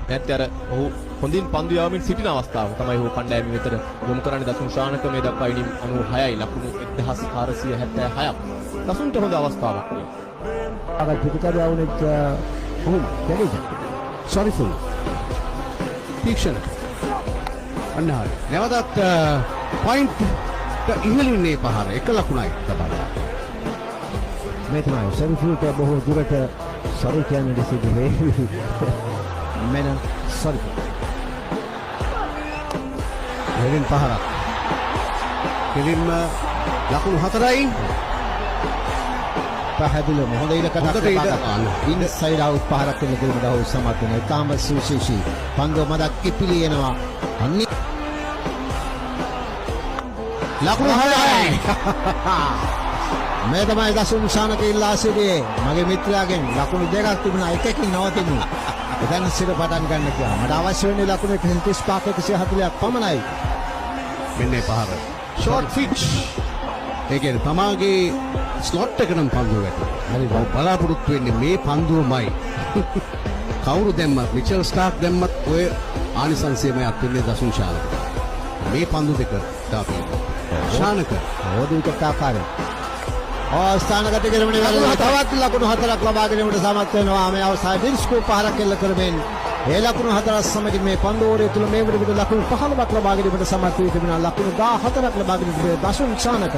නැත්නම් අර ඔහු හොඳින් පන්දු යවමින් සිටින අවස්ථාව තමයි ඔහු කණ්ඩායම වෙතට යොමු කරන්නේ. දසුන් ශානක මේ දක්වා ඉනිම් 96යි ලකුණු 1476ක්. දසුන්ට හොඳ අවස්ථාවක් නේ. අර පිටකඩ වුණෙත් ඔහු දෙලිද. සොරිෆුල්. තීක්ෂණ. අන්නහරි. නැවතත් පොයින්ට් ඉහළින්නේ පහර එක ලකුණයි තමයි. මේ තමයි සොරිෆුල්ට බොහෝ දුරට සොරි කියන්නේ සිදුවේ. මෙන්න සොරිෆුල්. මෙලින් පහරක්. කෙලින්ම ලකුණු 4යි. පැහැදිලිවම හොඳ ඉලක්කයක් ඉන්සයිඩ් අවුට් පහරක් දෙන්න දෙන්න දහෝ සමත් වෙන තාම සුවිශේෂී පන්දුව මදක් කිපිලි එනවා අන්නේ ලකුණු 6යි මේ තමයි දසුන් ශානක ඉල්ලා සිටියේ මගේ මිත්‍රයාගෙන් ලකුණු දෙකක් තිබුණා එකකින් නවතිනු එතන සිට පටන් ගන්න කියලා මට අවශ්‍ය වෙන්නේ ලකුණු 35ක 140ක් පමණයි මෙන්න පහර ෂෝට් ෆිච් ඒ කියන්නේ තමාගේ ස්ලොට් එක නම් පන්දුව වැටුණා. හරි බලාපොරොත්තු වෙන්නේ මේ පන්දුවමයි. කවුරු දැම්මත් මිචෙල් ස්ටාර්ක් දැම්මත් ඔය ආනිසංසයමයි අත්වෙන්නේ දසුන් ශානක. මේ පන්දු දෙක තාපේ. ශානක ඕදිකට ආකාරය. ස්ථානගත කිරීමේ වැරද්ද තවත් ලකුණු 4ක් ලබා ගැනීමට සමත් වෙනවා. මේ අවස්ථාවේ ඩිස්කෝ පහරක් එල්ල කරමින් ඒ ලකුණු 4 සමගින් මේ පන්දුවරය තුල මේ විදිහට ලකුණු 15ක් ලබා ගැනීමට සමත් වී තිබෙනවා. ලකුණු 14ක් ලබා ගැනීමට දසුන් ශානක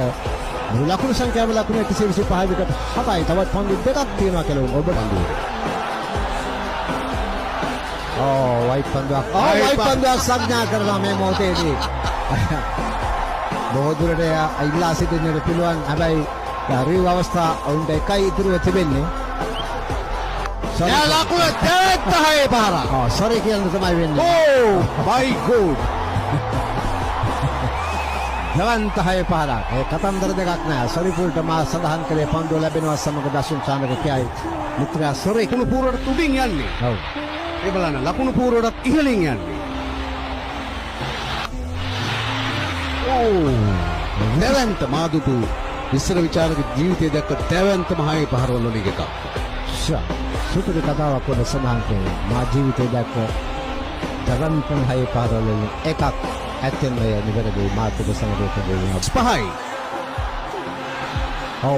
ලකුණු සංඛ්‍යාව ලකුණු 125 විකට 7යි. තවත් පන්දු දෙකක් තියෙනවා කියලා ඔබ පන්දුවේ. වයිට් පන්දුවක් සංඥා කරනවා මේ මොහොතේදී. බොහෝ දුරට ඉල්ලා සිටින්නට පුළුවන්. හැබැයි රිව් අවස්ථා ඔවුන්ට එකයි ඉතුරුව තිබෙන්නේ. ලකුණු 36 පාරක්. සොරි කියන්න තමයි වෙන්නේ. my god. ජවන්ත 6 පාරක්. ඒ කතන්දර දෙකක් නෑ. සොරිෆුල්ට මා සඳහන් කළේ පන්දුව ලැබෙනවා සමග දසුන් ශානක කියයි. මිත්‍රයා සොරි ලකුණු පූර්වට උඩින් යන්නේ. ඔව්. ඒ බලන්න ලකුණු පූර්වට ඉහළින් යන්නේ. දැවන්ත මාදුටු විස්තර විචාරක ජීවිතයේ දැක්ක දැවන්තම 6 පහරවල වලින් එකක්. සුපිරි කතාවක් වුණ සඳහන් කළේ මා ජීවිතයේ දැක්ක දැවන්තම 6 පහරවල වලින් එකක්. ඇත්තෙන්ම නිවැරදි මාතෘක සංගීතයේ 5යි.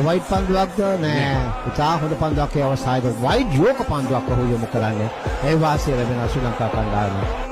වයිට් පන්දුවක්ද නෑ. ඉතා හොඳ පන්දුවක් ඒ අවස්ථාවේ වයිට් යෝක පන්දුවක් ඔහු යොමු කරන්නේ. ඒ වාසිය ලැබෙන ශ්‍රී ලංකා කණ්ඩායම.